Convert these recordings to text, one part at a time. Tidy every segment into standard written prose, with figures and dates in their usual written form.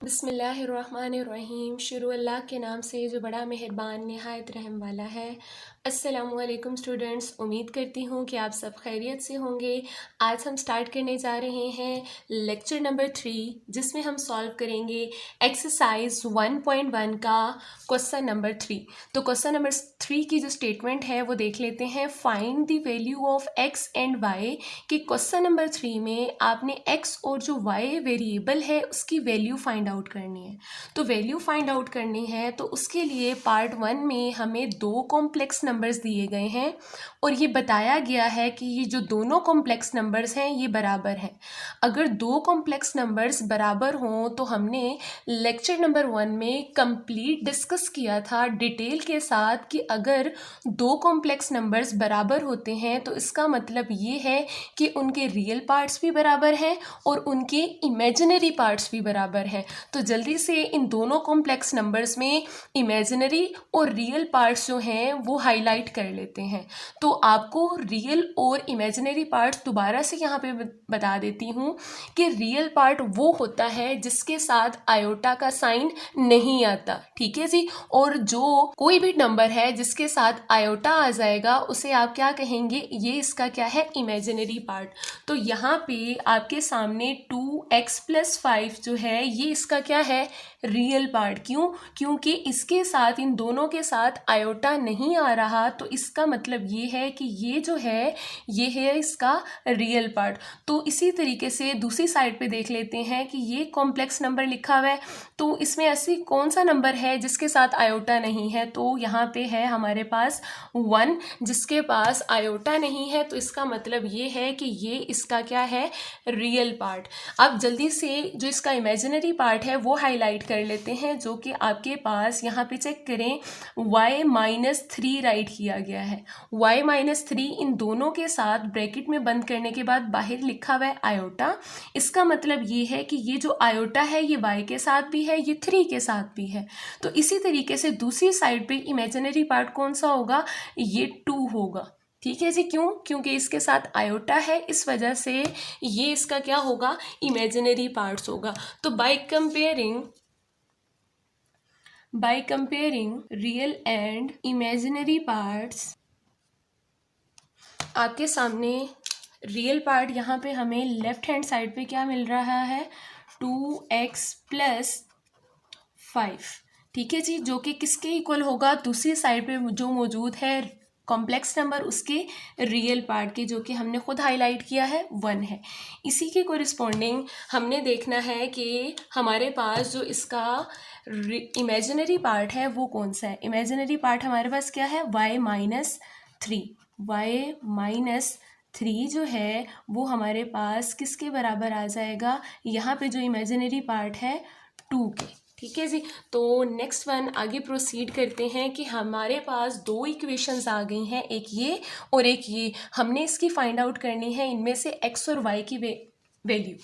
बिस्मिल्लाहिर्रहमानिर्रहीम। शुरू अल्लाह के नाम से जो बड़ा मेहरबान निहायत रहम वाला है। अस्सलामुअलैकुम स्टूडेंट्स, उम्मीद करती हूँ कि आप सब खैरियत से होंगे। आज हम स्टार्ट करने जा रहे हैं लेक्चर नंबर 3, जिसमें हम सॉल्व करेंगे एक्सरसाइज 1.1 का क्वेश्चन नंबर 3। तो क्वेश्चन नंबर 3 की जो स्टेटमेंट है वो देख लेते हैं। Find the value of X and Y. कि क्वेश्चन नंबर 3 में आपने एक्स और जो वाई वेरिएबल है उसकी वैल्यू फाइंड आउट करनी है। तो वैल्यू फाइंड आउट करनी है तो उसके लिए पार्ट 1 में हमें दो कॉम्प्लेक्स नंबर्स दिए गए हैं और ये बताया गया है कि ये जो दोनों कॉम्प्लेक्स नंबर्स हैं ये बराबर हैं। अगर दो कॉम्प्लेक्स नंबर्स बराबर हों तो हमने लेक्चर नंबर 1 में कंप्लीट डिस्कस किया था डिटेल के साथ कि अगर दो कॉम्प्लेक्स नंबर्स बराबर होते हैं तो इसका मतलब ये है कि उनके रियल पार्ट्स भी बराबर हैं और उनके इमेजिनरी पार्ट्स भी बराबर हैं। तो जल्दी से इन दोनों कॉम्प्लेक्स नंबर्स में इमेजिनरी और रियल पार्ट्स जो हैं वो हाईलाइट कर लेते हैं। तो आपको रियल और इमेजिनरी पार्ट्स दोबारा से यहाँ पे बता देती हूँ कि रियल पार्ट वो होता है जिसके साथ आयोटा का साइन नहीं आता, ठीक है जी। और जो कोई भी नंबर है जिसके साथ आयोटा आ जाएगा उसे आप क्या कहेंगे, ये इसका क्या है, इमेजिनरी पार्ट। तो यहाँ पे आपके सामने 2x+5 जो है ये इसका क्या है, रियल पार्ट। क्यों? क्योंकि इसके साथ, इन दोनों के साथ आयोटा नहीं आ रहा, तो इसका मतलब ये है कि ये जो है ये है इसका रियल पार्ट। तो इसी तरीके से दूसरी साइड पे देख लेते हैं कि ये कॉम्प्लेक्स नंबर लिखा हुआ है, तो इसमें ऐसी कौन सा नंबर है जिसके साथ आयोटा नहीं है। तो यहाँ पे है हमारे पास 1 जिसके पास आयोटा नहीं है, तो इसका मतलब ये है कि ये इसका क्या है, रियल पार्ट। अब जल्दी से जो इसका इमेजिनरी पार्ट है वो हाईलाइट कर लेते हैं, जो कि आपके पास यहाँ पे चेक करें y-3 राइट किया गया है। y-3 इन दोनों के साथ ब्रैकेट में बंद करने के बाद बाहर लिखा हुआ है आयोटा। इसका मतलब ये है कि ये जो आयोटा है ये y के साथ भी है, ये 3 के साथ भी है। तो इसी तरीके से दूसरी साइड पे इमेजिनरी पार्ट कौन सा होगा, ये 2 होगा, ठीक है जी। क्यों? क्योंकि इसके साथ आयोटा है, इस वजह से ये इसका क्या होगा, इमेजिनरी पार्ट्स होगा। तो by comparing real and imaginary parts, आपके सामने रियल पार्ट यहाँ पे हमें लेफ्ट हैंड साइड पे क्या मिल रहा है, 2x+5, ठीक है जी, जो कि किसके इक्वल होगा, दूसरी साइड पे जो मौजूद है कॉम्प्लेक्स नंबर उसके रियल पार्ट के, जो कि हमने खुद हाईलाइट किया है 1 है। इसी के कोरिस्पोंडिंग हमने देखना है कि हमारे पास जो इसका इमेजिनरी पार्ट है वो कौन सा है। इमेजिनरी पार्ट हमारे पास क्या है, y-3। y-3 जो है वो हमारे पास किसके बराबर आ जाएगा, यहाँ पे जो इमेजिनरी पार्ट है 2 के, ठीक है जी। तो नेक्स्ट वन आगे प्रोसीड करते हैं कि हमारे पास दो इक्वेशंस आ गई हैं, एक ये और एक ये। हमने इसकी फाइंड आउट करनी है इनमें से x और y की वैल्यू।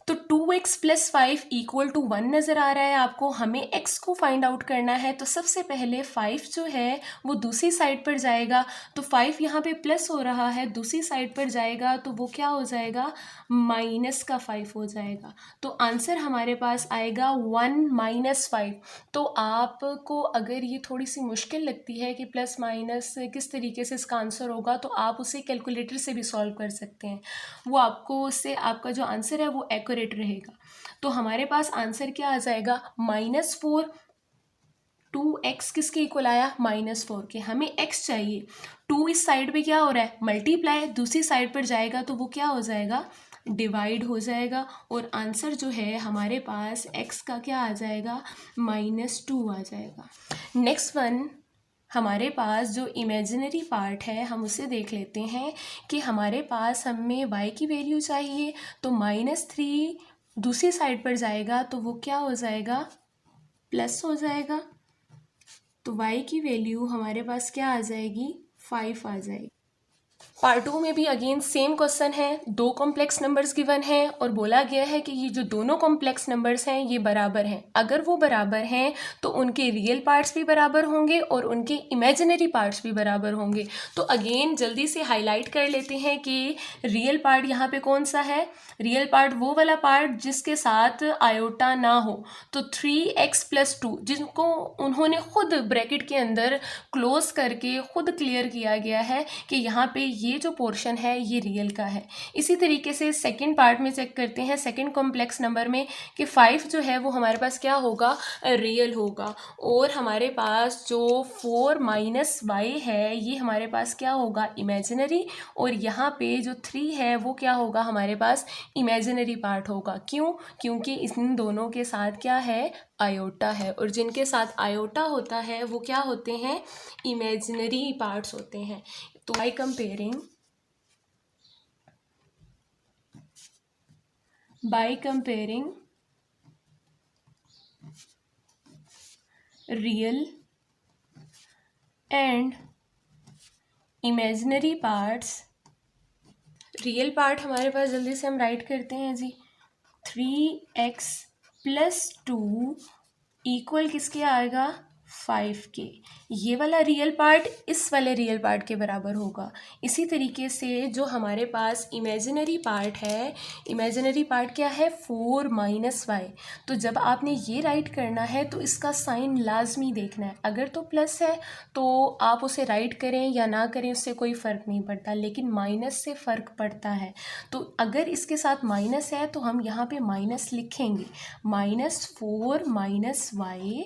तो 2x+5 इक्वल टू 1 नज़र आ रहा है आपको, हमें x को फाइंड आउट करना है। तो सबसे पहले 5 जो है वो दूसरी साइड पर जाएगा, तो 5 यहाँ पे प्लस हो रहा है, दूसरी साइड पर जाएगा तो वो क्या हो जाएगा, -5 हो जाएगा। तो आंसर हमारे पास आएगा 1 - 5। तो आपको अगर ये थोड़ी सी मुश्किल लगती है कि प्लस माइनस किस तरीके से इसका आंसर होगा, तो आप उसे कैलकुलेटर से भी सॉल्व कर सकते हैं, वो आपको उससे आपका जो आंसर है वो एक्यूरेट रहेगा। तो हमारे पास आंसर क्या आ जाएगा, -4। 2x किसके इक्वल आया, -4 के। हमें x चाहिए, 2 इस साइड पे क्या हो रहा है, मल्टीप्लाई, दूसरी साइड पर जाएगा तो वो क्या हो जाएगा, डिवाइड हो जाएगा। और आंसर जो है हमारे पास x का क्या आ जाएगा, -2 आ जाएगा। नेक्स्ट वन, हमारे पास जो इमेजिनरी पार्ट है हम उसे देख लेते हैं कि हमारे पास हमें y की वैल्यू चाहिए, तो -3 दूसरी साइड पर जाएगा तो वो क्या हो जाएगा, प्लस हो जाएगा। तो y की वैल्यू हमारे पास क्या आ जाएगी, 5 आ जाएगी। पार्ट 2 में भी अगेन सेम क्वेश्चन है, दो कॉम्प्लेक्स नंबर्स गिवन हैं और बोला गया है कि ये जो दोनों कॉम्प्लेक्स नंबर्स हैं ये बराबर हैं। अगर वो बराबर हैं तो उनके रियल पार्ट्स भी बराबर होंगे और उनके इमेजिनरी पार्ट्स भी बराबर होंगे। तो अगेन जल्दी से हाईलाइट कर लेते हैं कि रियल पार्ट यहाँ पे कौन सा है। रियल पार्ट वो वाला पार्ट जिसके साथ आयोटा ना हो। तो 3x+2 जिनको उन्होंने खुद ब्रैकेट के अंदर क्लोज करके खुद क्लियर किया गया है कि यहाँ पे ये जो पोर्शन है ये रियल का है। इसी तरीके से सेकंड पार्ट में चेक करते हैं, सेकंड कॉम्प्लेक्स नंबर में कि 5 जो है वो हमारे पास क्या होगा, रियल होगा। और हमारे पास जो 4 - y है ये हमारे पास क्या होगा, इमेजिनरी। और यहाँ पे जो 3 है वो क्या होगा, हमारे पास इमेजिनरी पार्ट होगा। क्यों? क्योंकि इन दोनों के साथ क्या है, आयोटा है। और जिनके साथ आयोटा होता है वो क्या होते हैं, इमेजिनरी पार्ट्स होते हैं। तो by comparing real and imaginary parts, real part हमारे पास जल्दी से हम राइट करते हैं जी, 3x+2 इक्वल किसके आएगा, 5 के। ये वाला रियल पार्ट इस वाले रियल पार्ट के बराबर होगा। इसी तरीके से जो हमारे पास इमेजिनरी पार्ट है, इमेजिनरी पार्ट क्या है, 4 - y। तो जब आपने ये राइट करना है तो इसका साइन लाजमी देखना है। अगर तो प्लस है तो आप उसे राइट करें या ना करें उससे कोई फ़र्क नहीं पड़ता, लेकिन माइनस से फ़र्क पड़ता है। तो अगर इसके साथ माइनस है तो हम यहाँ पे माइनस लिखेंगे, -4 - y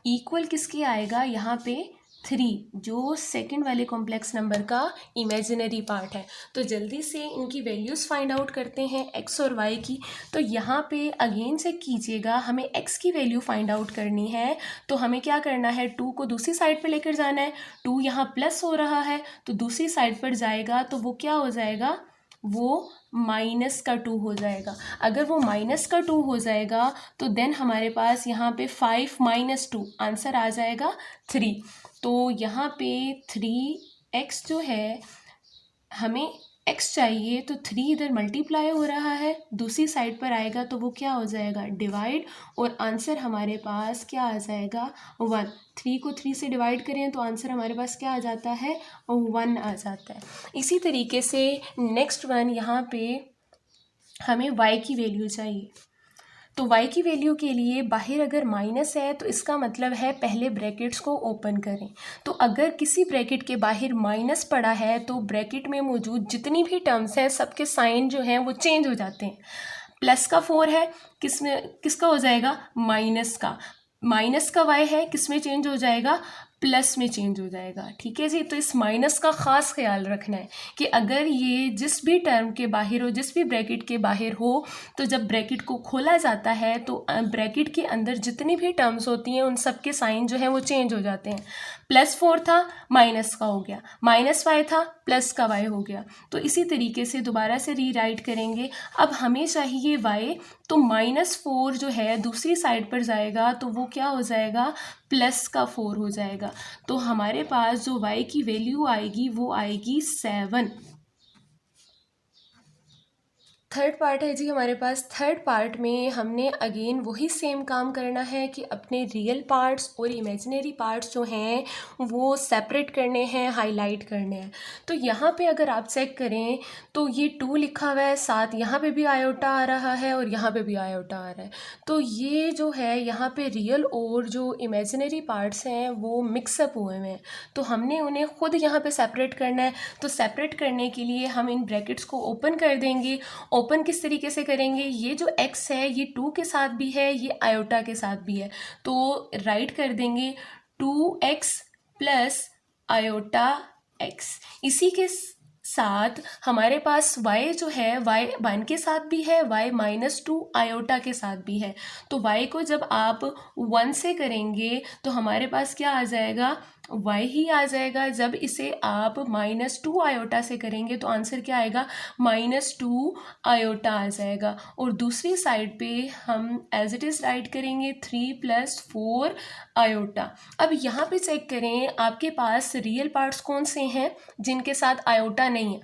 इक्वल किसके आएगा, यहाँ पे 3, जो सेकंड वाले कॉम्प्लेक्स नंबर का इमेजिनरी पार्ट है। तो जल्दी से इनकी वैल्यूज़ फाइंड आउट करते हैं, x और y की। तो यहाँ पे अगेन चेक कीजिएगा, हमें x की वैल्यू फाइंड आउट करनी है। तो हमें क्या करना है, 2 को दूसरी साइड पर लेकर जाना है। 2 यहाँ प्लस हो रहा है तो दूसरी साइड पर जाएगा तो वो क्या हो जाएगा, वो -2 हो जाएगा। अगर वो -2 हो जाएगा तो देन हमारे पास यहाँ पे 5 - 2 आंसर आ जाएगा 3। तो यहाँ पे 3x जो है, हमें x चाहिए तो 3 इधर मल्टीप्लाई हो रहा है, दूसरी साइड पर आएगा तो वो क्या हो जाएगा, डिवाइड। और आंसर हमारे पास क्या आ जाएगा, 1। 3 को 3 से डिवाइड करें तो आंसर हमारे पास क्या आ जाता है, 1 आ जाता है। इसी तरीके से नेक्स्ट वन, यहाँ पे हमें y की वैल्यू चाहिए। तो y की वैल्यू के लिए बाहर अगर माइनस है तो इसका मतलब है पहले ब्रैकेट्स को ओपन करें। तो अगर किसी ब्रैकेट के बाहर माइनस पड़ा है तो ब्रैकेट में मौजूद जितनी भी टर्म्स हैं सबके साइन जो हैं वो चेंज हो जाते हैं। प्लस का 4 है, किसका हो जाएगा, माइनस का y है, किसमें चेंज हो जाएगा, प्लस में चेंज हो जाएगा। ठीक है जी। तो इस माइनस का ख़ास ख्याल रखना है कि अगर ये जिस भी टर्म के बाहर हो, जिस भी ब्रैकेट के बाहर हो, तो जब ब्रैकेट को खोला जाता है तो ब्रैकेट के अंदर जितनी भी टर्म्स होती हैं उन सब के साइन जो हैं वो चेंज हो जाते हैं। +4 था, माइनस का हो गया, -y था, प्लस का y हो गया। तो इसी तरीके से दोबारा से रीराइट करेंगे। अब हमें चाहिए y, तो -4 जो है दूसरी साइड पर जाएगा तो वो क्या हो जाएगा, +4 हो जाएगा। तो हमारे पास जो y की वैल्यू आएगी वो आएगी 7। थर्ड पार्ट है जी हमारे पास। थर्ड पार्ट में हमने अगेन वही सेम काम करना है कि अपने रियल पार्ट्स और इमेजिनरी पार्ट्स जो हैं वो सेपरेट करने हैं, हाईलाइट करने हैं। तो यहाँ पे अगर आप चेक करें तो ये 2 लिखा हुआ है, साथ यहाँ पे भी आयोटा आ रहा है और यहाँ पे भी आयोटा आ रहा है। तो ये जो है यहाँ पे रियल और जो इमेजिनरी पार्ट्स हैं वो मिक्सअप हुए हैं, तो हमने उन्हें खुद यहाँ पे सेपरेट करना है। तो सेपरेट करने के लिए हम इन ब्रैकेट्स को ओपन कर देंगे। ओपन किस तरीके से करेंगे, ये जो x है ये 2 के साथ भी है, ये आयोटा के साथ भी है, तो राइट कर देंगे 2x प्लस आयोटा x। इसी के साथ हमारे पास y जो है, y 1 के साथ भी है, y -2 आयोटा के साथ भी है। तो y को जब आप 1 से करेंगे तो हमारे पास क्या आ जाएगा, y ही आ जाएगा। जब इसे आप -2 आयोटा से करेंगे तो आंसर क्या आएगा, -2 आयोटा आ जाएगा। और दूसरी साइड पे हम एज इट इज़ राइट करेंगे 3 + 4 आयोटा। अब यहाँ पे चेक करें आपके पास रियल पार्ट्स कौन से हैं जिनके साथ आयोटा नहीं है,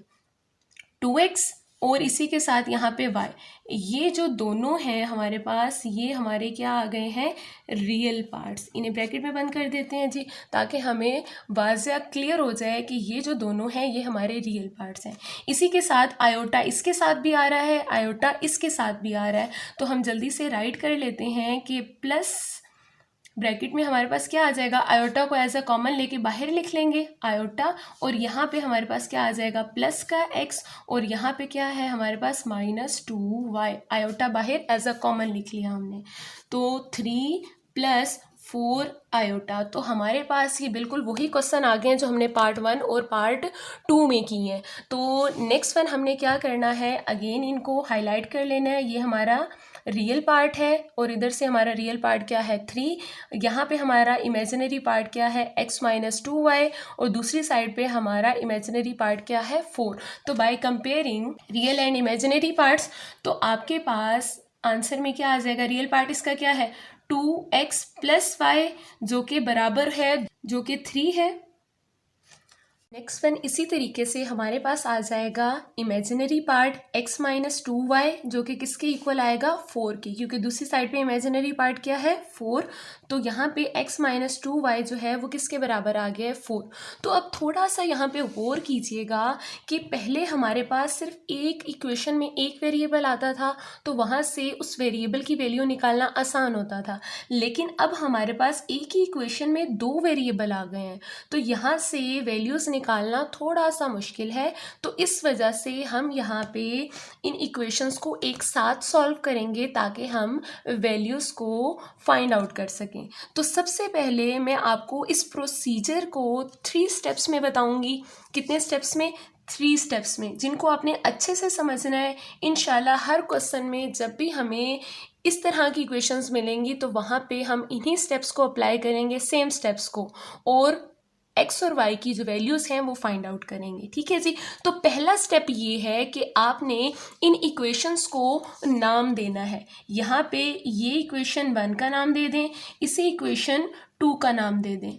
2x और इसी के साथ यहाँ पे y। ये जो दोनों हैं हमारे पास, ये हमारे क्या आ गए हैं, रियल पार्ट्स। इन्हें ब्रैकेट में बंद कर देते हैं जी, ताकि हमें वाज़िया क्लियर हो जाए कि ये जो दोनों हैं ये हमारे रियल पार्ट्स हैं। इसी के साथ आयोटा इसके साथ भी आ रहा है, आयोटा इसके साथ भी आ रहा है, तो हम जल्दी से राइट कर लेते हैं कि प्लस ब्रैकेट में हमारे पास क्या आ जाएगा, आयोटा को एज अ कॉमन लेके बाहर लिख लेंगे आयोटा, और यहाँ पे हमारे पास क्या आ जाएगा, प्लस का x, और यहाँ पे क्या है हमारे पास -2y। आयोटा बाहर एज अ कॉमन लिख लिया हमने, तो 3 + 4 आयोटा। तो हमारे पास ये बिल्कुल वही क्वेश्चन आ गए हैं जो हमने पार्ट 1 और पार्ट 2 में किए हैं। तो नेक्स्ट वन हमने क्या करना है, अगेन इनको हाईलाइट कर लेना है। ये हमारा रियल पार्ट है और इधर से हमारा रियल पार्ट क्या है, 3। यहाँ पे हमारा इमेजिनरी पार्ट क्या है, x - 2y, और दूसरी साइड पे हमारा इमेजिनरी पार्ट क्या है, 4। तो by comparing real and imaginary parts, तो आपके पास आंसर में क्या आ जाएगा, रियल पार्ट इसका क्या है, 2x + y, जो कि बराबर है, जो कि 3 है। नेक्स्ट वन इसी तरीके से हमारे पास आ जाएगा इमेजिनरी पार्ट x - 2y, जो कि किसके इक्वल आएगा, 4 के, क्योंकि दूसरी साइड पे इमेजिनरी पार्ट क्या है, 4। तो यहाँ पे x - 2y जो है वो किसके बराबर आ गया है, 4। तो अब थोड़ा सा यहाँ पे गौर कीजिएगा कि पहले हमारे पास सिर्फ एक इक्वेशन में एक वेरिएबल आता था, तो वहाँ से उस वेरिएबल की वैल्यू निकालना आसान होता था, लेकिन अब हमारे पास एक ही इक्वेशन में 2 वेरिएबल आ गए हैं, तो यहाँ से वैल्यूज़ निकालना थोड़ा सा मुश्किल है। तो इस वजह से हम यहाँ पे इन इक्वेशंस को एक साथ सॉल्व करेंगे ताकि हम वैल्यूज़ को फाइंड आउट कर सकें। तो सबसे पहले मैं आपको इस प्रोसीजर को 3 स्टेप्स में बताऊंगी। कितने स्टेप्स में, 3 स्टेप्स में, जिनको आपने अच्छे से समझना है। इंशाल्लाह हर क्वेश्चन में जब भी हमें इस तरह की इक्वेशंस मिलेंगी तो वहाँ पे हम इन्हीं स्टेप्स को अप्लाई करेंगे, सेम स्टेप्स को, और x और y की जो वैल्यूज़ हैं वो फाइंड आउट करेंगे। ठीक है जी। तो पहला स्टेप ये है कि आपने इन इक्वेशंस को नाम देना है। यहाँ पे ये इक्वेशन 1 का नाम दे दें, इसे इक्वेशन 2 का नाम दे दें।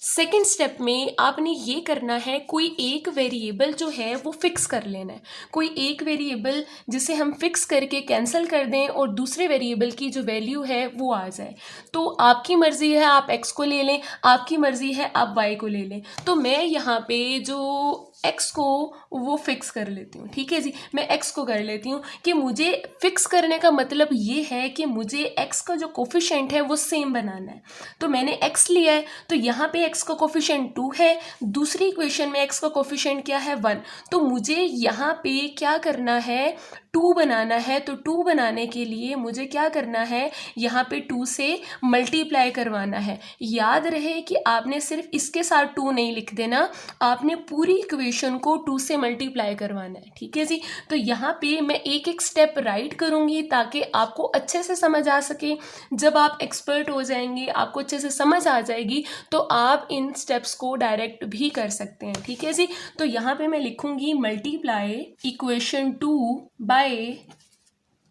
सेकेंड स्टेप में आपने ये करना है, कोई एक वेरिएबल जो है वो फिक्स कर लेना है। कोई एक वेरिएबल जिसे हम फिक्स करके कैंसिल कर दें और दूसरे वेरिएबल की जो वैल्यू है वो आ जाए। तो आपकी मर्ज़ी है आप x को ले लें, आपकी मर्ज़ी है आप y को ले लें। तो मैं यहाँ पे जो x को वो फिक्स कर लेती हूँ। ठीक है जी, मैं x को कर लेती हूँ कि मुझे फिक्स करने का मतलब ये है कि मुझे x का जो कोफिशिएंट है वो सेम बनाना है। तो मैंने x लिया है, तो यहाँ पे x का कोफिशिएंट 2 है, दूसरी इक्वेशन में x का कोफिशिएंट क्या है, 1। तो मुझे यहाँ पे क्या करना है, 2 बनाना है। तो 2 बनाने के लिए मुझे क्या करना है, यहाँ पे 2 से मल्टीप्लाई करवाना है। याद रहे कि आपने सिर्फ इसके साथ 2 नहीं लिख देना, आपने पूरी इक्वेशन को 2 से मल्टीप्लाई करवाना है। ठीक है जी। तो यहाँ पे मैं एक एक स्टेप राइट करूँगी ताकि आपको अच्छे से समझ आ सके। जब आप एक्सपर्ट हो जाएंगे, आपको अच्छे से समझ आ जाएगी, तो आप इन स्टेप्स को डायरेक्ट भी कर सकते हैं। ठीक है जी। तो यहाँ पे मैं लिखूँगी मल्टीप्लाई इक्वेशन 2 बाय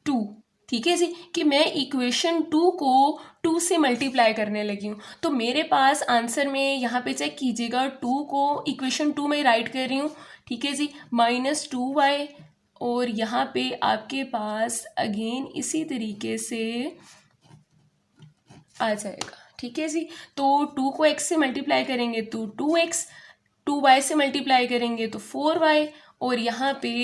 2। ठीक है जी, कि मैं इक्वेशन 2 को 2 से मल्टीप्लाई करने लगी हूँ। तो मेरे पास आंसर में यहाँ पे चेक कीजिएगा, 2 को इक्वेशन 2 में राइट कर रही हूँ। ठीक है जी, -2y, और यहाँ पे आपके पास अगेन इसी तरीके से आ जाएगा। ठीक है जी। तो 2 को x से मल्टीप्लाई करेंगे तो 2x, 2y से मल्टीप्लाई करेंगे तो 4y, और यहाँ पे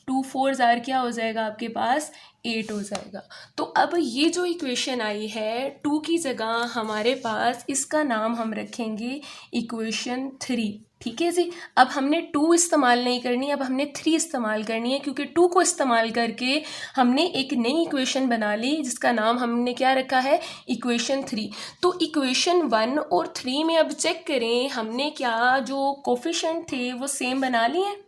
2 4 ज़ार क्या हो जाएगा आपके पास, 8 हो जाएगा। तो अब ये जो इक्वेशन आई है 2 की जगह हमारे पास इसका नाम हम रखेंगे इक्वेशन 3। ठीक है जी। अब हमने 2 इस्तेमाल नहीं करनी, अब हमने 3 इस्तेमाल करनी है, क्योंकि 2 को इस्तेमाल करके हमने एक नई इक्वेशन बना ली जिसका नाम हमने क्या रखा है, इक्वेशन 3। तो इक्वेशन 1 और 3 में अब चेक करें हमने क्या जो कोफिशिएंट थे वो सेम बना लिए हैं।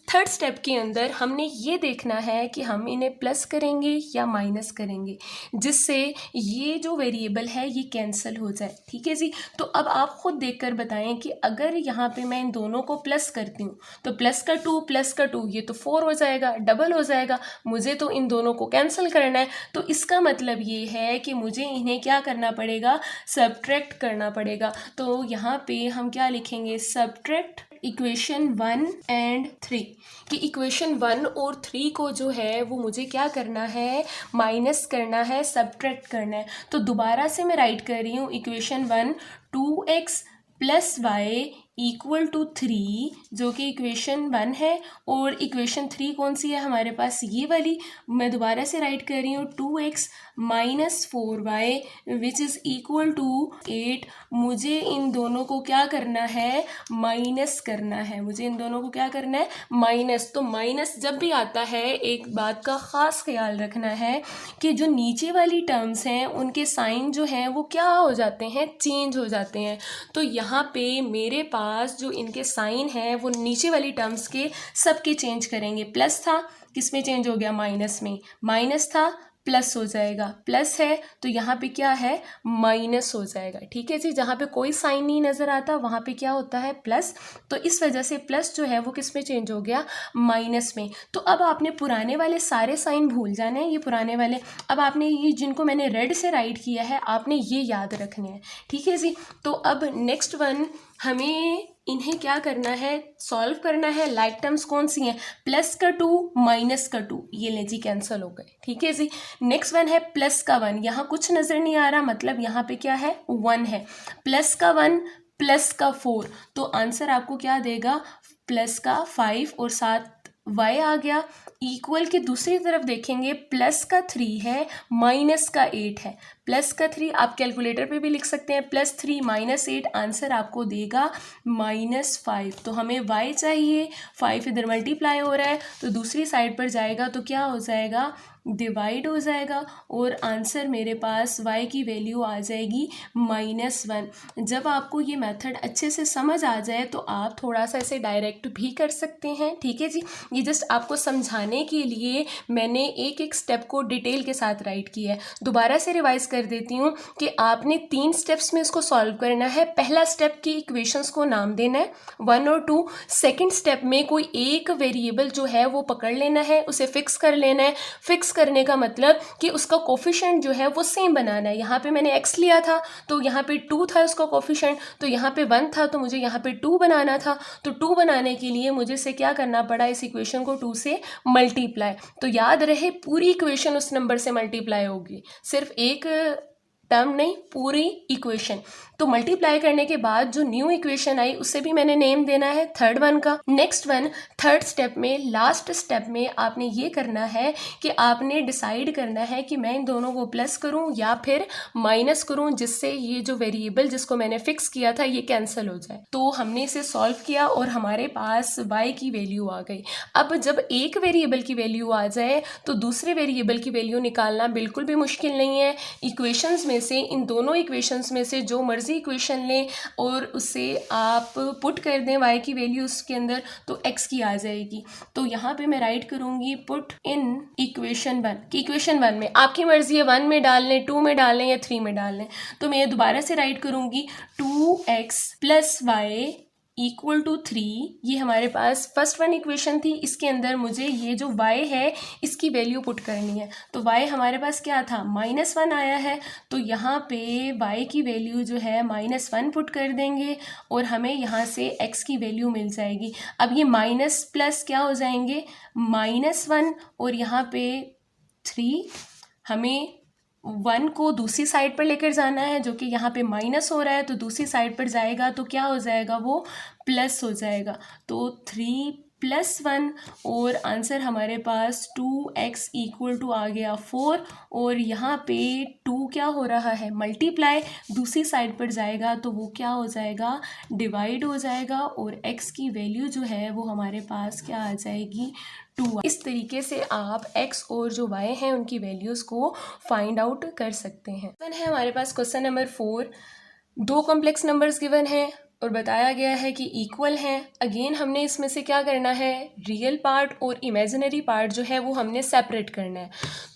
थर्ड स्टेप के अंदर हमने ये देखना है कि हम इन्हें प्लस करेंगे या माइनस करेंगे, जिससे ये जो वेरिएबल है ये कैंसिल हो जाए। ठीक है जी। तो अब आप खुद देखकर बताएं कि अगर यहाँ पे मैं इन दोनों को प्लस करती हूँ तो प्लस का 2 ये तो 4 हो जाएगा, डबल हो जाएगा। मुझे तो इन दोनों को कैंसिल करना है, तो इसका मतलब ये है कि मुझे इन्हें क्या करना पड़ेगा, सब्ट्रैक्ट करना पड़ेगा। तो यहाँ पे हम क्या लिखेंगे, सब्ट्रैक्ट इक्वेशन 1 एंड 3, कि इक्वेशन 1 और 3 को जो है वो मुझे क्या करना है, माइनस करना है, सब्ट्रैक्ट करना है। तो दोबारा से मैं राइट कर रही हूँ equation 1, 2x plus Y equal to 3, जो कि इक्वेशन 1 है, और इक्वेशन 3 कौन सी है हमारे पास, ये वाली। मैं दोबारा से राइट कर रही हूँ 2x minus 4y which is equal to 8। मुझे इन दोनों को क्या करना है, माइनस करना है। मुझे इन दोनों को क्या करना है, माइनस। तो माइनस जब भी आता है एक बात का ख़ास ख्याल रखना है कि जो नीचे वाली टर्म्स हैं उनके साइन जो हैं वो क्या हो जाते हैं, चेंज हो जाते हैं। तो यहाँ पे मेरे पास जो इनके साइन हैं वो नीचे वाली टर्म्स के सबके चेंज करेंगे। प्लस था, किस में चेंज हो गया, माइनस में। माइनस था, प्लस हो जाएगा। प्लस है तो यहाँ पे क्या है, माइनस हो जाएगा। ठीक है जी। जहाँ पे कोई साइन नहीं नज़र आता वहाँ पे क्या होता है, प्लस। तो इस वजह से प्लस जो है वो किस में चेंज हो गया, माइनस में। तो अब आपने पुराने वाले सारे साइन भूल जाने हैं, ये पुराने वाले। अब आपने ये जिनको मैंने रेड से राइट किया है आपने ये याद रखने हैं। ठीक है जी। तो अब नेक्स्ट वन हमें इन्हें क्या करना है, सॉल्व करना है। लाइक टर्म्स कौन सी हैं, प्लस का 2 माइनस का 2, ये ले जी कैंसिल हो गए। ठीक है जी। नेक्स्ट वन है प्लस का 1, यहाँ कुछ नज़र नहीं आ रहा, मतलब यहाँ पे क्या है, 1 है। प्लस का 1 प्लस का 4, तो आंसर आपको क्या देगा, प्लस का 5 और 7 y आ गया। इक्वल के दूसरी तरफ देखेंगे, प्लस का 3 है, माइनस का 8 है। प्लस का 3 आप कैलकुलेटर पे भी लिख सकते हैं, प्लस 3 माइनस 8, आंसर आपको देगा -5। तो हमें y चाहिए, 5 इधर मल्टीप्लाई हो रहा है तो दूसरी साइड पर जाएगा तो क्या हो जाएगा, डिवाइड हो जाएगा, और आंसर मेरे पास y की वैल्यू आ जाएगी -1। जब आपको ये मेथड अच्छे से समझ आ जाए तो आप थोड़ा सा इसे डायरेक्ट भी कर सकते हैं। ठीक है जी। ये जस्ट आपको समझाने के लिए मैंने एक एक स्टेप को डिटेल के साथ राइट किया है। दोबारा से रिवाइज कर देती हूँ कि आपने 3 स्टेप्स में इसको सॉल्व करना है। पहला स्टेप की इक्वेशंस को नाम देना है 1 और 2। सेकेंड स्टेप में कोई एक वेरिएबल जो है वो पकड़ लेना है, उसे फिक्स कर लेना है। फिक्स करने का मतलब कि उसका कोफिशिएंट जो है वो सेम बनाना है। यहाँ पे मैंने x लिया था तो यहाँ पे 2 था उसका कोफिशिएंट, तो यहाँ पे 1 था तो मुझे यहाँ पे 2 बनाना था। तो 2 बनाने के लिए मुझे से क्या करना पड़ा, इस इक्वेशन को 2 से मल्टीप्लाई। तो याद रहे पूरी इक्वेशन उस नंबर से मल्टीप्लाई होगी, सिर्फ एक टर्म नहीं, पूरी इक्वेशन। तो मल्टीप्लाई करने के बाद जो न्यू इक्वेशन आई उसे भी मैंने नेम देना है थर्ड वन का। नेक्स्ट वन, थर्ड स्टेप में, लास्ट स्टेप में आपने ये करना है कि आपने डिसाइड करना है कि मैं इन दोनों को प्लस करूं या फिर माइनस करूं, जिससे ये जो वेरिएबल जिसको मैंने फिक्स किया था ये कैंसिल हो जाए। तो हमने इसे सॉल्व किया और हमारे पास y की वैल्यू आ गई। अब जब एक वेरिएबल की वैल्यू आ जाए तो दूसरे वेरिएबल की वैल्यू निकालना बिल्कुल भी मुश्किल नहीं है। इक्वेशंस में से, इन दोनों इक्वेशंस में से जो मर्जी इक्वेशन लें और उसे आप पुट कर दें y की वैल्यू उसके अंदर, तो x की आ जाएगी। तो यहाँ पे मैं राइट करूँगी पुट इन इक्वेशन 1, कि इक्वेशन 1 में आपकी मर्जी है 1 में डाल लें, 2 में डाल लें या 3 में डाल लें। तो मैं दोबारा से राइट करूँगी 2x plus Y equal to 3। ये हमारे पास फर्स्ट वन इक्वेशन थी, इसके अंदर मुझे ये जो y है इसकी वैल्यू पुट करनी है। तो y हमारे पास क्या था, -1 आया है, तो यहाँ पे y की वैल्यू जो है -1 पुट कर देंगे और हमें यहाँ से x की वैल्यू मिल जाएगी। अब ये माइनस प्लस क्या हो जाएंगे, -1 और यहाँ पे 3। हमें 1 को दूसरी साइड पर लेकर जाना है, जो कि यहाँ पे माइनस हो रहा है, तो दूसरी साइड पर जाएगा तो क्या हो जाएगा, वो प्लस हो जाएगा। तो 3 + 1 और आंसर हमारे पास 2x इक्वल टू आ गया 4, और यहाँ पे 2 क्या हो रहा है, मल्टीप्लाई, दूसरी साइड पर जाएगा तो वो क्या हो जाएगा, डिवाइड हो जाएगा, और x की वैल्यू जो है वो हमारे पास क्या आ जाएगी, 2। इस तरीके से आप x और जो y हैं उनकी वैल्यूज़ को फाइंड आउट कर सकते हैं। है हमारे पास question number 4, 2 complex numbers given है, और बताया गया है कि इक्वल हैं। अगेन हमने इसमें से क्या करना है, रियल पार्ट और इमेजिनरी पार्ट जो है वो हमने सेपरेट करना है।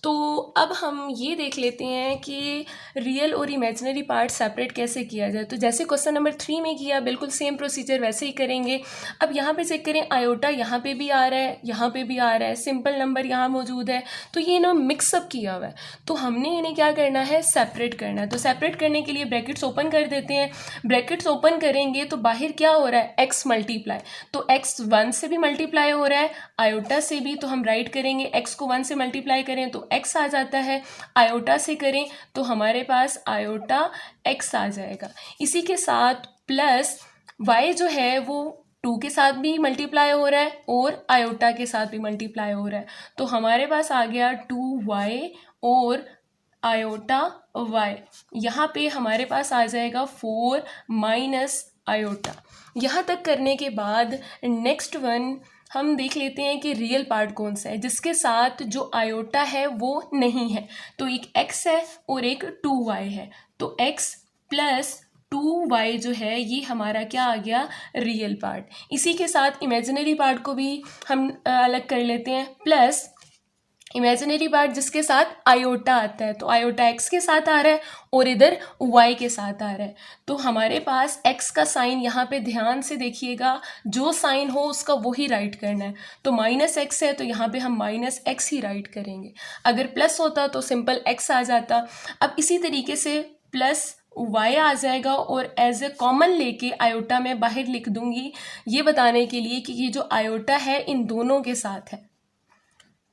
तो अब हम ये देख लेते हैं कि रियल और इमेजिनरी पार्ट सेपरेट कैसे किया जाए। तो जैसे क्वेश्चन नंबर 3 में किया, बिल्कुल सेम प्रोसीजर वैसे ही करेंगे। अब यहाँ पे चेक करें, आयोटा यहाँ पे भी आ रहा है, यहाँ पे भी आ रहा है, सिंपल नंबर यहाँ मौजूद है, तो ये ना मिक्सअप किया हुआ है। तो हमने इन्हें क्या करना है, सेपरेट करना है। तो सेपरेट करने के लिए ब्रैकेट्स ओपन कर देते हैं। ब्रैकेट्स ओपन करेंगे तो बाहर क्या हो रहा है, x मल्टीप्लाई, तो x 1 से भी मल्टीप्लाई हो रहा है, आयोटा से भी, तो हम राइट करेंगे x को 1 से मल्टीप्लाई करें तो x आ जाता है, आयोटा से करें तो हमारे पास आयोटा x आ जाएगा। इसी के साथ प्लस y जो है वो 2 के साथ भी मल्टीप्लाई हो रहा है और आयोटा के साथ भी मल्टीप्लाई हो रहा है, तो हमारे पास आ गया 2y और आयोटा y। यहाँ पे हमारे पास आ जाएगा 4 माइनस आयोटा। यहाँ तक करने के बाद नेक्स्ट वन हम देख लेते हैं कि रियल पार्ट कौन सा है जिसके साथ जो आयोटा है वो नहीं है। तो एक x है और एक 2y है, तो x प्लस 2y जो है ये हमारा क्या आ गया, रियल पार्ट। इसी के साथ इमेजिनरी पार्ट को भी हम अलग कर लेते हैं, प्लस इमेजिनरी पार्ट जिसके साथ आयोटा आता है, तो आयोटा x के साथ आ रहा है और इधर y के साथ आ रहा है। तो हमारे पास x का साइन यहाँ पे ध्यान से देखिएगा, जो साइन हो उसका वही राइट करना है। तो माइनस x है तो यहाँ पे हम माइनस x ही राइट करेंगे। अगर प्लस होता तो सिंपल x आ जाता। अब इसी तरीके से प्लस y आ जाएगा और एज ए कॉमन लेके आयोटा में बाहर लिख दूंगी, ये बताने के लिए कि ये जो आयोटा है इन दोनों के साथ है।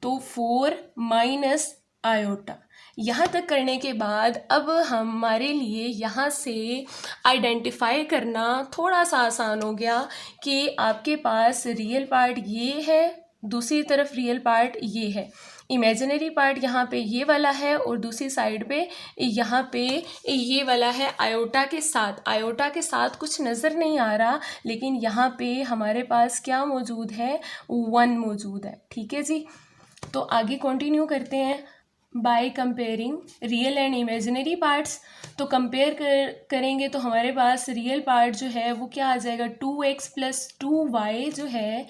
तो 4 माइनस आयोटा। यहाँ तक करने के बाद अब हमारे लिए यहाँ से आइडेंटिफाई करना थोड़ा सा आसान हो गया कि आपके पास रियल पार्ट ये है, दूसरी तरफ रियल पार्ट ये है, इमेजिनरी पार्ट यहाँ पे ये वाला है और दूसरी साइड पे यहाँ पे ये वाला है आयोटा के साथ। आयोटा के साथ कुछ नज़र नहीं आ रहा, लेकिन यहाँ पे हमारे पास क्या मौजूद है, 1 मौजूद है। ठीक है जी, तो आगे कंटिन्यू करते हैं by comparing real and imaginary parts. तो कंपेयर करेंगे तो हमारे पास रियल पार्ट जो है वो क्या आ जाएगा, 2x प्लस 2y जो है,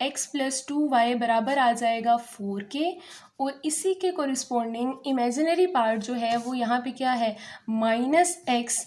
x प्लस 2y बराबर आ जाएगा 4 के, और इसी के कोरिस्पोंडिंग इमेजिनरी पार्ट जो है वो यहाँ पे क्या है, माइनस x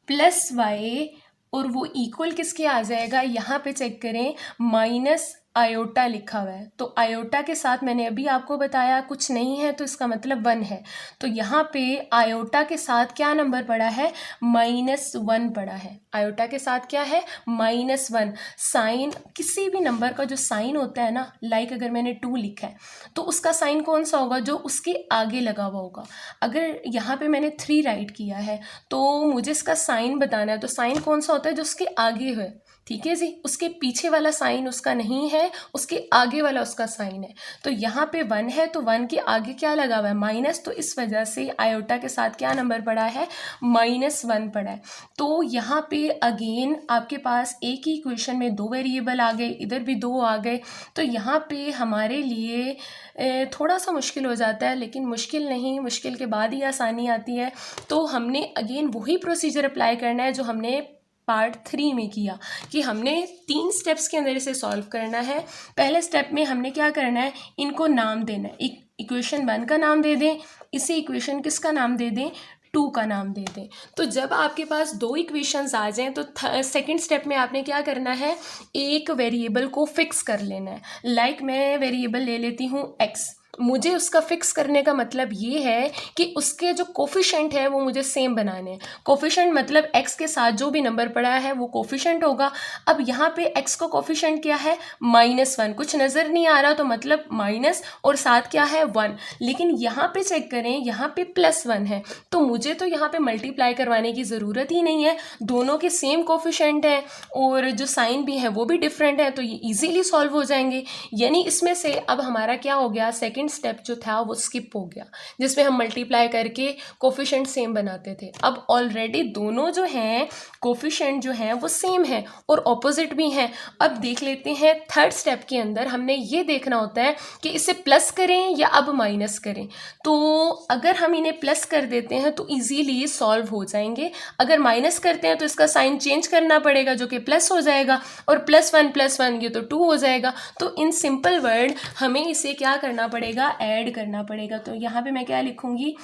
प्लस y, और वो इक्वल किसके आ जाएगा, यहाँ पे चेक करें माइनस आयोटा लिखा हुआ है। तो आयोटा के साथ मैंने अभी आपको बताया कुछ नहीं है तो इसका मतलब 1 है, तो यहाँ पे आयोटा के साथ क्या नंबर पड़ा है, -1 पड़ा है। आयोटा के साथ क्या है, -1। साइन, किसी भी नंबर का जो साइन होता है ना, लाइक अगर मैंने 2 लिखा है तो उसका साइन कौन सा होगा, जो उसके आगे लगा हुआ होगा। अगर यहाँ पे मैंने 3 राइट किया है तो मुझे इसका साइन बताना है, तो साइन कौन सा होता है, जो उसके आगे है। ठीक है जी, उसके पीछे वाला साइन उसका नहीं है, उसके आगे वाला उसका साइन है। तो यहाँ पे 1 है तो 1 के आगे क्या लगा हुआ है, माइनस, तो इस वजह से आयोटा के साथ क्या नंबर पड़ा है, -1 पड़ा है। तो यहाँ पे अगेन आपके पास एक ही इक्वेशन में 2 वेरिएबल आ गए, इधर भी 2 आ गए, तो यहाँ पे हमारे लिए थोड़ा सा मुश्किल हो जाता है, लेकिन मुश्किल नहीं, मुश्किल के बाद ही आसानी आती है। तो हमने अगेन वही प्रोसीजर अप्लाई करना है जो हमने पार्ट 3 में किया, कि हमने 3 स्टेप्स के अंदर इसे सॉल्व करना है। पहले स्टेप में हमने क्या करना है, इनको नाम देना है। एक इक्वेशन 1 का नाम दे दें, इसे इक्वेशन किसका नाम दे दें, 2 का नाम दे दें। तो जब आपके पास 2 इक्वेशंस आ जाएं तो सेकंड स्टेप में आपने क्या करना है, एक वेरिएबल को फिक्स कर लेना है। लाइक मैं वेरिएबल ले लेती हूँ x, मुझे उसका फिक्स करने का मतलब ये है कि उसके जो कोफिशेंट है वो मुझे सेम बनाने हैं। कोफिशेंट मतलब x के साथ जो भी नंबर पड़ा है वो कोफिशेंट होगा। अब यहाँ पे x का कोफिशेंट क्या है, -1, कुछ नज़र नहीं आ रहा तो मतलब माइनस और साथ क्या है 1, लेकिन यहाँ पे चेक करें, यहाँ पे +1 है, तो मुझे तो यहाँ पे मल्टीप्लाई करवाने की ज़रूरत ही नहीं है, दोनों के सेम कोफिशेंट हैं और जो साइन भी है वो भी डिफरेंट है, तो ये ईजीली सॉल्व हो जाएंगे। यानी इसमें से अब हमारा क्या हो गया, सेकेंड सेकेंड स्टेप जो था वो स्किप हो गया, जिसमें हम मल्टीप्लाई करके कोफिशेंट सेम बनाते थे। अब ऑलरेडी दोनों जो हैं कोफिशेंट जो हैं वो सेम है और ऑपोजिट भी हैं। अब देख लेते हैं थर्ड स्टेप के अंदर हमने ये देखना होता है कि इसे प्लस करें या अब माइनस करें। तो अगर हम इन्हें प्लस कर देते हैं तो इजीली सॉल्व हो जाएंगे, अगर माइनस करते हैं तो इसका साइन चेंज करना पड़ेगा जो कि प्लस हो जाएगा, और प्लस वन ये तो 2 हो जाएगा। तो इन सिंपल वर्ड हमें इसे क्या करना पड़ेगा, ऐड करना पड़ेगा। तो यहाँ पे मैं क्या लिखूंगी,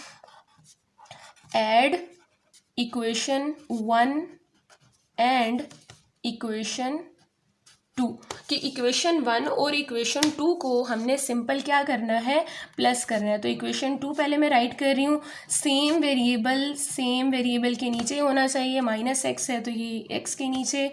ऐड इक्वेशन 1 एंड इक्वेशन 2, कि इक्वेशन 1 और इक्वेशन 2 को हमने सिंपल क्या करना है, प्लस करना है। तो इक्वेशन 2 पहले मैं राइट कर रही हूँ, सेम वेरिएबल के नीचे होना चाहिए, माइनस एक्स है तो ये एक्स के नीचे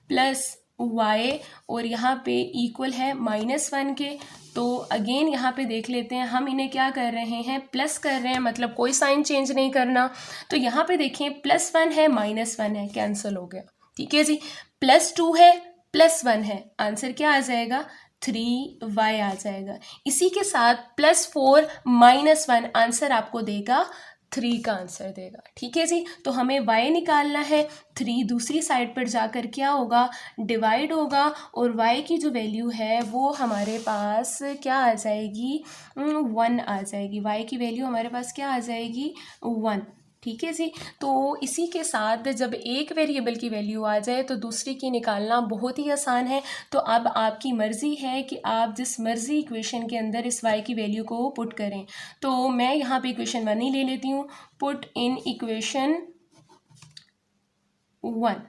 प्लस वाई, और यहाँ पे इक्वल है -1 के। तो अगेन यहाँ पे देख लेते हैं, हम इन्हें क्या कर रहे हैं, प्लस कर रहे हैं, मतलब कोई साइन चेंज नहीं करना। तो यहाँ पे देखिए +1 है -1 है, कैंसिल हो गया, ठीक है जी। +2 है +1 है, आंसर क्या आ जाएगा, 3y आ जाएगा। इसी के साथ +4 -1 आंसर आपको देगा 3 का आंसर देगा, ठीक है जी। तो हमें y निकालना है, 3 दूसरी साइड पर जाकर क्या होगा, डिवाइड होगा, और y की जो वैल्यू है वो हमारे पास क्या आ जाएगी, 1 आ जाएगी। y की वैल्यू हमारे पास क्या आ जाएगी, 1, ठीक है जी। तो इसी के साथ जब एक वेरिएबल की वैल्यू आ जाए तो दूसरी की निकालना बहुत ही आसान है। तो अब आपकी मर्ज़ी है कि आप जिस मर्ज़ी इक्वेशन के अंदर इस y की वैल्यू को पुट करें। तो मैं यहाँ पे इक्वेशन 1 ही ले लेती हूँ, पुट इन इक्वेशन 1,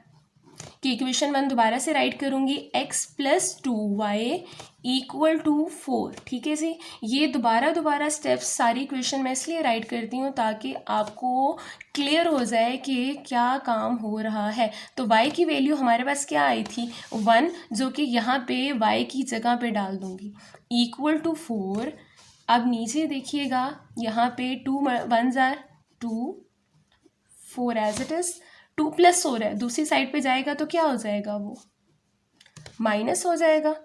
कि इक्वेशन 1 दोबारा से राइट करूँगी, x + 2y = 4, ठीक है जी। ये दोबारा स्टेप्स सारी इक्वेशन मैं इसलिए राइट करती हूँ ताकि आपको क्लियर हो जाए कि क्या काम हो रहा है। तो y की वैल्यू हमारे पास क्या आई थी, 1, जो कि यहाँ पे y की जगह पे डाल दूँगी, = 4। अब नीचे देखिएगा, यहाँ पे 2 1 जार 2, 4 एज इट इज़, 2 + 4 है, दूसरी साइड पे जाएगा तो क्या हो जाएगा, वो माइनस हो जाएगा,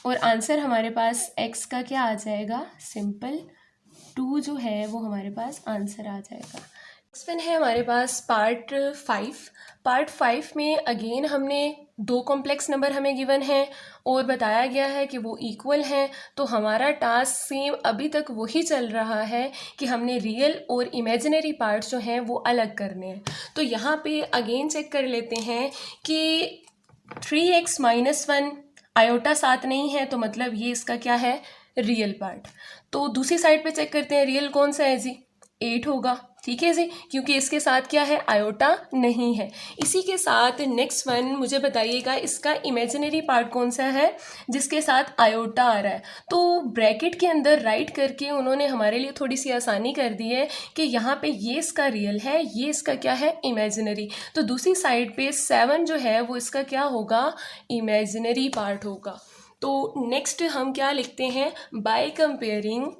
और आंसर हमारे पास x का क्या आ जाएगा, सिंपल 2 जो है वो हमारे पास आंसर आ जाएगा। नेक्स्ट वन है हमारे पास पार्ट 5 में अगेन हमने 2 कॉम्प्लेक्स नंबर हमें गिवन है और बताया गया है कि वो इक्वल हैं। तो हमारा टास्क सेम अभी तक वही चल रहा है कि हमने रियल और इमेजिनरी पार्ट्स जो हैं वो अलग करने हैं। तो यहाँ पे अगेन चेक कर लेते हैं कि 3x - 1 आयोटा साथ नहीं है, तो मतलब ये इसका क्या है, रियल पार्ट। तो दूसरी साइड पे चेक करते हैं, रियल कौन सा है जी, 8 होगा, ठीक है जी, क्योंकि इसके साथ क्या है, आयोटा नहीं है। इसी के साथ नेक्स्ट वन मुझे बताइएगा, इसका इमेजिनरी पार्ट कौन सा है जिसके साथ आयोटा आ रहा है। तो ब्रैकेट के अंदर राइट करके उन्होंने हमारे लिए थोड़ी सी आसानी कर दी है कि यहाँ पे ये इसका रियल है, ये इसका क्या है, इमेजिनरी। तो दूसरी साइड पे 7 जो है वो इसका क्या होगा, इमेजिनरी पार्ट होगा। तो नेक्स्ट हम क्या लिखते हैं, by comparing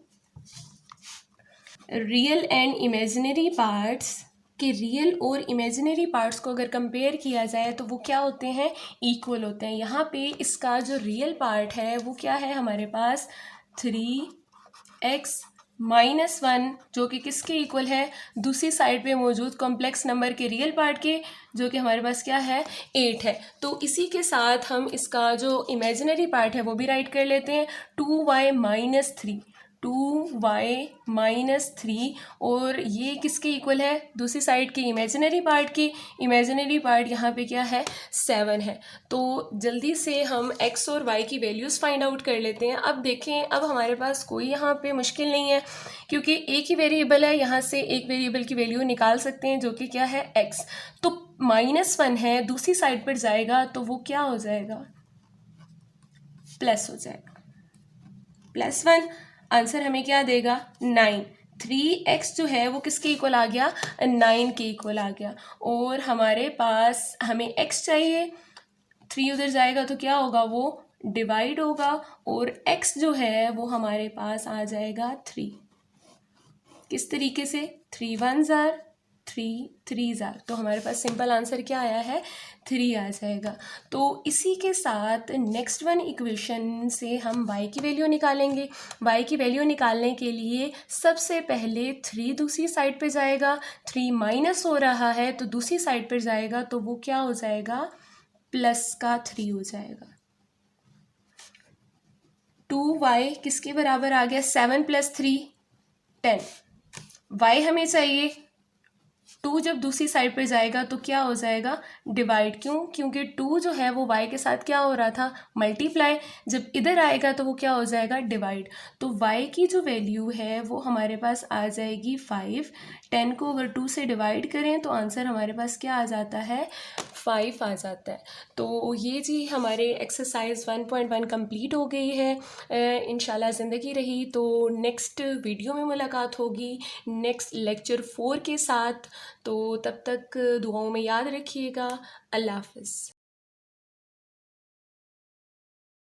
real and imaginary parts, के रियल और इमेजिनरी पार्ट्स को अगर कंपेयर किया जाए तो वो क्या होते हैं, इक्वल होते हैं। यहाँ पे इसका जो रियल पार्ट है वो क्या है हमारे पास, 3x - 1, जो कि किसके इक्वल है, दूसरी साइड पे मौजूद कॉम्प्लेक्स नंबर के रियल पार्ट के, जो कि हमारे पास क्या है, 8 है। तो इसी के साथ हम इसका जो इमेजिनरी पार्ट है वो भी राइट कर लेते हैं, 2y - 3, 2y - 3, और ये किसके इक्वल है, दूसरी साइड के इमेजिनरी पार्ट की। इमेजिनरी पार्ट यहाँ पे क्या है, 7 है। तो जल्दी से हम x और y की वैल्यूज़ फाइंड आउट कर लेते हैं। अब देखें, अब हमारे पास कोई यहाँ पे मुश्किल नहीं है क्योंकि एक ही वेरिएबल है, यहाँ से एक वेरिएबल की वैल्यू निकाल सकते हैं जो कि क्या है, x। तो -1 है, दूसरी साइड पर जाएगा तो वो क्या हो जाएगा, प्लस हो जाएगा, +1। आंसर हमें क्या देगा, 9। 3x जो है वो किसके इक्वल आ गया, 9 के इक्वल आ गया। और हमारे पास हमें x चाहिए, 3 उधर जाएगा तो क्या होगा, वो डिवाइड होगा, और x जो है वो हमारे पास आ जाएगा 3। किस तरीके से, 3 1 जार थ्री ज़ार, तो हमारे पास सिंपल आंसर क्या आया है, 3 आ जाएगा। तो इसी के साथ नेक्स्ट वन इक्वेशन से हम y की वैल्यू निकालेंगे। y की वैल्यू निकालने के लिए सबसे पहले 3 दूसरी साइड पे जाएगा, 3 माइनस हो रहा है तो दूसरी साइड पर जाएगा, तो वो क्या हो जाएगा, प्लस का 3 हो जाएगा। 2y किसके बराबर आ गया, 7 + 3 10। y हमें चाहिए, 2 जब दूसरी साइड पर जाएगा तो क्या हो जाएगा, डिवाइड। क्यों, क्योंकि 2 जो है वो y के साथ क्या हो रहा था, मल्टीप्लाई। जब इधर आएगा तो वो क्या हो जाएगा, डिवाइड। तो y की जो वैल्यू है वो हमारे पास आ जाएगी 5। 10 को अगर 2 से डिवाइड करें तो आंसर हमारे पास क्या आ जाता है, 5 आ जाता है। तो ये जी हमारे एक्सरसाइज 1.1 कंप्लीट हो गई है। इंशाल्लाह ज़िंदगी रही तो नेक्स्ट वीडियो में मुलाकात होगी, नेक्स्ट लेक्चर 4 के साथ। तो तब तक दुआओं में याद रखिएगा। अल्लाह हाफ़िज़।